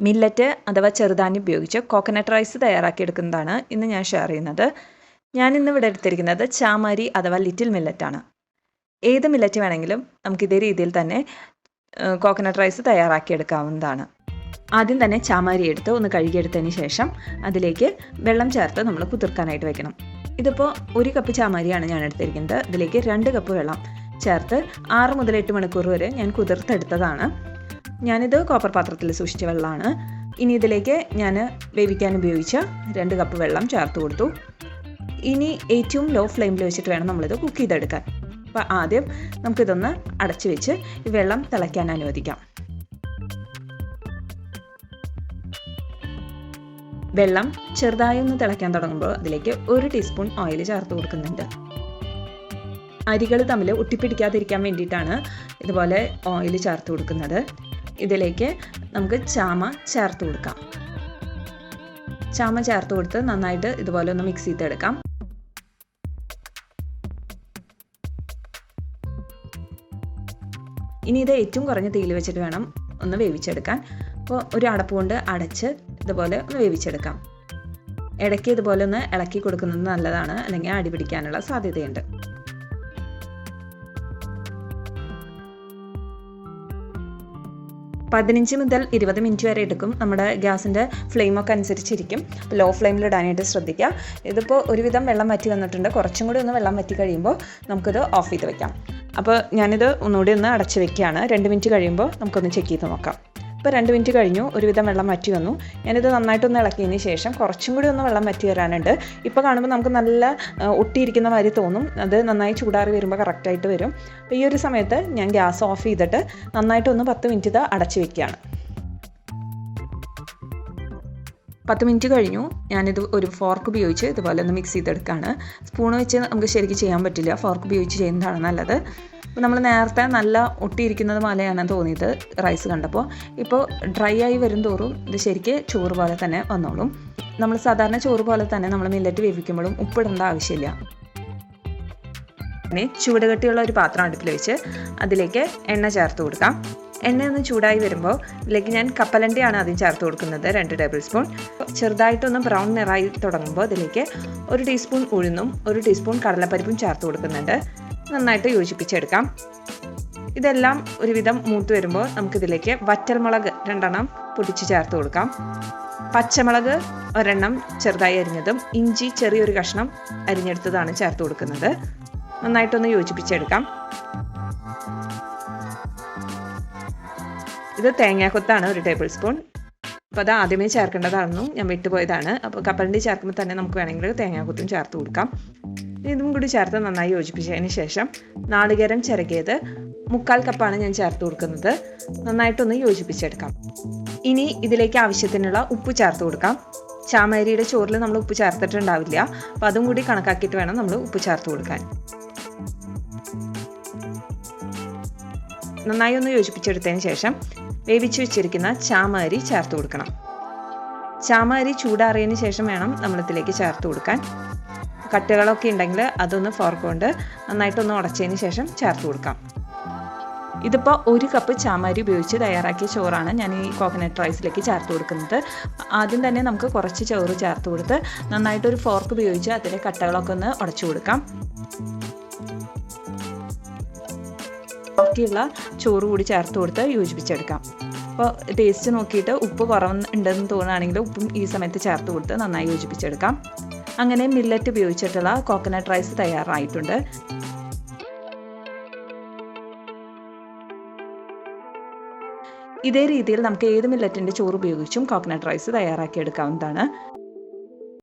Millet അഥവാ ചെറുധാന്യം ഉപയോഗിച്ച് coconut rice തയ്യാറാക്കിയെടുക്കുന്നതാണ് ഇന്ന് ഞാൻ ഷെയർ ചെയ്യുന്നത്. ഞാനിന്ന് ഇവിടെ എടുത്തിരിക്കുന്നത് ചാമാരി അഥവാ ലിറ്റിൽ മില്ലറ്റാണ്. ഏത് മില്ലറ്റ് വേണമെങ്കിലും നമുക്ക് ഇതേ രീതിയിൽ തന്നെ കോക്കനട്ട് റൈസ് തയ്യാറാക്കിയെടുക്കാവുന്നതാണ്. ആദ്യം തന്നെ ചാമാരി എടുത്ത് ഒന്ന് കഴുകിയെടുത്തതിന് ശേഷം അതിലേക്ക് വെള്ളം ചേർത്ത് നമ്മൾ കുതിർക്കാനായിട്ട് വെക്കണം. ഇതിപ്പോൾ 1 കപ്പ് ചാമാരിയാണ് ഞാൻ എടുത്തിരിക്കുന്നത്. ഇതിലേക്ക് 2 കപ്പ് വെള്ളം ചേർത്ത് 6 മുതൽ 8 മണിക്കൂർ വരെ ഞാൻ കുതിർത്തെടുത്തതാണ്. ഞാനിത് കോപ്പർ പാത്രത്തിൽ സൂക്ഷിച്ച വെള്ളമാണ്. ഇനി ഇതിലേക്ക് ഞാൻ വേവിക്കാൻ ഉപയോഗിച്ച 2 കപ്പ് വെള്ളം ചേർത്ത് കൊടുത്തു. ഇനി ഏറ്റവും ലോ ഫ്ലെയിമിൽ വെച്ചിട്ട് വേണം നമ്മളിത് കുക്ക് ചെയ്തെടുക്കാൻ. അപ്പോൾ ആദ്യം നമുക്കിതൊന്ന് അടച്ചു വെച്ച് ഈ വെള്ളം തിളയ്ക്കാൻ അനുവദിക്കാം. വെള്ളം ചെറുതായി ഒന്ന് തിളയ്ക്കാൻ തുടങ്ങുമ്പോൾ അതിലേക്ക് 1 ടീസ്പൂൺ ഓയിൽ ചേർത്ത് കൊടുക്കുന്നുണ്ട്. അരികൾ തമ്മിൽ ഒട്ടിപ്പിടിക്കാതിരിക്കാൻ വേണ്ടിയിട്ടാണ് ഇതുപോലെ ഓയിൽ ചേർത്ത് കൊടുക്കുന്നത്. ഇതിലേക്ക് നമുക്ക് ചാമ ചേർത്ത് കൊടുക്കാം. ചാമ ചേർത്ത് കൊടുത്ത് നന്നായിട്ട് ഇതുപോലെ ഒന്ന് മിക്സ് ചെയ്തെടുക്കാം. ഇനി ഇത് ഏറ്റവും കുറഞ്ഞ തീയിൽ വെച്ചിട്ട് വേണം ഒന്ന് വേവിച്ചെടുക്കാൻ. അപ്പോൾ ഒരു അടപ്പ് കൊണ്ട് അടച്ച് ഇതുപോലെ ഒന്ന് വേവിച്ചെടുക്കാം. ഇടയ്ക്ക് ഇതുപോലെ ഒന്ന് ഇളക്കി കൊടുക്കുന്നത് നല്ലതാണ്, അല്ലെങ്കിൽ അടി പിടിക്കാനുള്ള സാധ്യതയുണ്ട്. പതിനഞ്ച് മുതൽ 20 മിനിറ്റ് വരെ എടുക്കും. നമ്മുടെ ഗ്യാസിൻ്റെ ഫ്ലെയിമൊക്കെ അനുസരിച്ചിരിക്കും. ലോ ഫ്ലെയിമിൽ ഇടാനായിട്ട് ശ്രദ്ധിക്കുക. ഇതിപ്പോൾ ഒരുവിധം വെള്ളം വറ്റി വന്നിട്ടുണ്ട്. കുറച്ചും കൂടി ഒന്ന് വെള്ളം വറ്റി കഴിയുമ്പോൾ നമുക്കിത് ഓഫ് ചെയ്ത് വെക്കാം. അപ്പോൾ ഞാനിത് ഒന്നുകൂടി ഒന്ന് അടച്ച് വെക്കുകയാണ്. 2 മിനിറ്റ് കഴിയുമ്പോൾ നമുക്കൊന്ന് ചെക്ക് ചെയ്ത് നോക്കാം. ഇപ്പോൾ 2 മിനിറ്റ് കഴിഞ്ഞു, ഒരുവിധം വെള്ളം വറ്റി വന്നു. ഞാനിത് നന്നായിട്ടൊന്ന് ഇളക്കിയതിന് ശേഷം കുറച്ചും കൂടി ഒന്ന് വെള്ളം വറ്റി വരാനുണ്ട്. ഇപ്പോൾ കാണുമ്പോൾ നമുക്ക് നല്ല ഒട്ടിയിരിക്കുന്ന മാതിരി തോന്നും. അത് നന്നായി ചൂടാറി വരുമ്പോൾ കറക്റ്റായിട്ട് വരും. അപ്പോൾ ഈ ഒരു സമയത്ത് ഞാൻ ഗ്യാസ് ഓഫ് ചെയ്തിട്ട് നന്നായിട്ടൊന്ന് 10 മിനിറ്റ് ഇത് അടച്ച് വെക്കുകയാണ്. 10 മിനിറ്റ് കഴിഞ്ഞു. ഞാനിത് ഒരു ഫോർക്ക് ഉപയോഗിച്ച് ഇതുപോലെ ഒന്ന് മിക്സ് ചെയ്തെടുക്കുകയാണ്. സ്പൂൺ വെച്ച് നമുക്ക് ശരിക്കും ചെയ്യാൻ പറ്റില്ല. ഫോർക്ക് ഉപയോഗിച്ച് ചെയ്യുന്നതാണ് നല്ലത്. അപ്പോൾ നമ്മൾ നേരത്തെ നല്ല ഒട്ടിയിരിക്കുന്നത് പോലെയാണ് തോന്നിയത് റൈസ് കണ്ടപ്പോൾ. ഇപ്പോൾ ഡ്രൈ ആയി വരും തോറും ഇത് ശരിക്ക് ചോറ് പോലെ തന്നെ വന്നോളും. നമ്മൾ സാധാരണ ചോറ് പോലെ തന്നെ നമ്മൾ മില്ലറ്റ് വേവിക്കുമ്പോഴും ഉപ്പിടേണ്ട ആവശ്യമില്ല. പിന്നെ ചൂടുകട്ടിയുള്ള ഒരു പാത്രം അടുപ്പിൽ വെച്ച് അതിലേക്ക് എണ്ണ ചേർത്ത് കൊടുക്കാം. എണ്ണ ഒന്ന് ചൂടായി വരുമ്പോൾ ഇതിലേക്ക് ഞാൻ കപ്പലണ്ടിയാണ് ആദ്യം ചേർത്ത് കൊടുക്കുന്നത്, 2 ടേബിൾ സ്പൂൺ. ചെറുതായിട്ടൊന്ന് ബ്രൗൺ നിറായി തുടങ്ങുമ്പോൾ ഇതിലേക്ക് 1 ടീസ്പൂൺ ഉഴുന്നും 1 ടീസ്പൂൺ കടലപ്പരിപ്പും ചേർത്ത് കൊടുക്കുന്നുണ്ട്. നന്നായിട്ട് യോജിപ്പിച്ചെടുക്കാം. ഇതെല്ലാം ഒരുവിധം മൂത്ത് വരുമ്പോൾ നമുക്കിതിലേക്ക് വറ്റൽമുളക് 2 എണ്ണം പൊടിച്ച് ചേർത്ത് കൊടുക്കാം. പച്ചമുളക് 1 എണ്ണം ചെറുതായി അരിഞ്ഞതും ഇഞ്ചി ചെറിയൊരു കഷ്ണം അരിഞ്ഞെടുത്തതാണ് ചേർത്ത് കൊടുക്കുന്നത്. നന്നായിട്ടൊന്ന് യോജിപ്പിച്ചെടുക്കാം. ഇത് തേങ്ങാക്കൊത്താണ് 1 ടേബിൾ സ്പൂൺ. അപ്പോൾ അത് ആദ്യമേ ചേർക്കേണ്ടതാണെന്നും ഞാൻ വിട്ടുപോയതാണ്. അപ്പോൾ കപ്പലണ്ടി ചേർക്കുമ്പോൾ തന്നെ നമുക്ക് വേണമെങ്കിൽ തേങ്ങാക്കൊത്തും ചേർത്ത് കൊടുക്കാം. ഇതും കൂടി ചേർത്ത് നന്നായി യോജിപ്പിച്ചതിന് ശേഷം നാളികേരം ചിരകിയത് 3/4 കപ്പാണ് ഞാൻ ചേർത്ത് കൊടുക്കുന്നത്. നന്നായിട്ടൊന്ന് യോജിപ്പിച്ചെടുക്കാം. ഇനി ഇതിലേക്ക് ആവശ്യത്തിനുള്ള ഉപ്പ് ചേർത്ത് കൊടുക്കാം. ചാമരിയുടെ ചോറിൽ നമ്മൾ ഉപ്പ് ചേർത്തിട്ടുണ്ടാവില്ല. അപ്പോൾ അതും കൂടി കണക്കാക്കിയിട്ട് വേണം നമ്മൾ ഉപ്പ് ചേർത്ത് കൊടുക്കാൻ. നന്നായി ഒന്ന് യോജിപ്പിച്ചെടുത്തതിന് ശേഷം വേവിച്ച് വെച്ചിരിക്കുന്ന ചാമരി ചേർത്ത് കൊടുക്കണം. ചാമരി ചൂടാറിയതിന് ശേഷം വേണം നമ്മളിതിലേക്ക് ചേർത്ത് കൊടുക്കാൻ. കട്ടുകളൊക്കെ ഉണ്ടെങ്കിൽ അതൊന്ന് ഫോർക്ക് കൊണ്ട് നന്നായിട്ടൊന്ന് ഉടച്ചതിന് ശേഷം ചേർത്ത് കൊടുക്കാം. ഇതിപ്പോൾ 1 കപ്പ് ചാമരി ഉപയോഗിച്ച് തയ്യാറാക്കിയ ചോറാണ് ഞാൻ ഈ കോക്കനട്ട് റൈസിലേക്ക് ചേർത്ത് കൊടുക്കുന്നത്. ആദ്യം തന്നെ നമുക്ക് കുറച്ച് ചോറ് ചേർത്ത് കൊടുത്ത് നന്നായിട്ടൊരു ഫോർക്ക് ഉപയോഗിച്ച് അതിലെ കട്ടകളൊക്കെ ഒന്ന് ഉടച്ചു കൊടുക്കാം. ബാക്കിയുള്ള ചോറ് കൂടി ചേർത്ത് കൊടുത്ത് യോജിപ്പിച്ചെടുക്കാം. അപ്പോൾ ടേസ്റ്റ് നോക്കിയിട്ട് ഉപ്പ് കുറവുണ്ടെന്ന് തോന്നുകയാണെങ്കിൽ ഉപ്പും ഈ സമയത്ത് ചേർത്ത് കൊടുത്ത് നന്നായി യോജിപ്പിച്ചെടുക്കാം. അങ്ങനെ മില്ലറ്റ് ഉപയോഗിച്ചിട്ടുള്ള കോക്കനട്ട് റൈസ് തയ്യാറായിട്ടുണ്ട്. ഇതേ രീതിയിൽ നമുക്ക് ഏത് മില്ലറ്റിൻ്റെ ചോറ് ഉപയോഗിച്ചും കോക്കനട്ട് റൈസ് തയ്യാറാക്കിയെടുക്കാവുന്നതാണ്.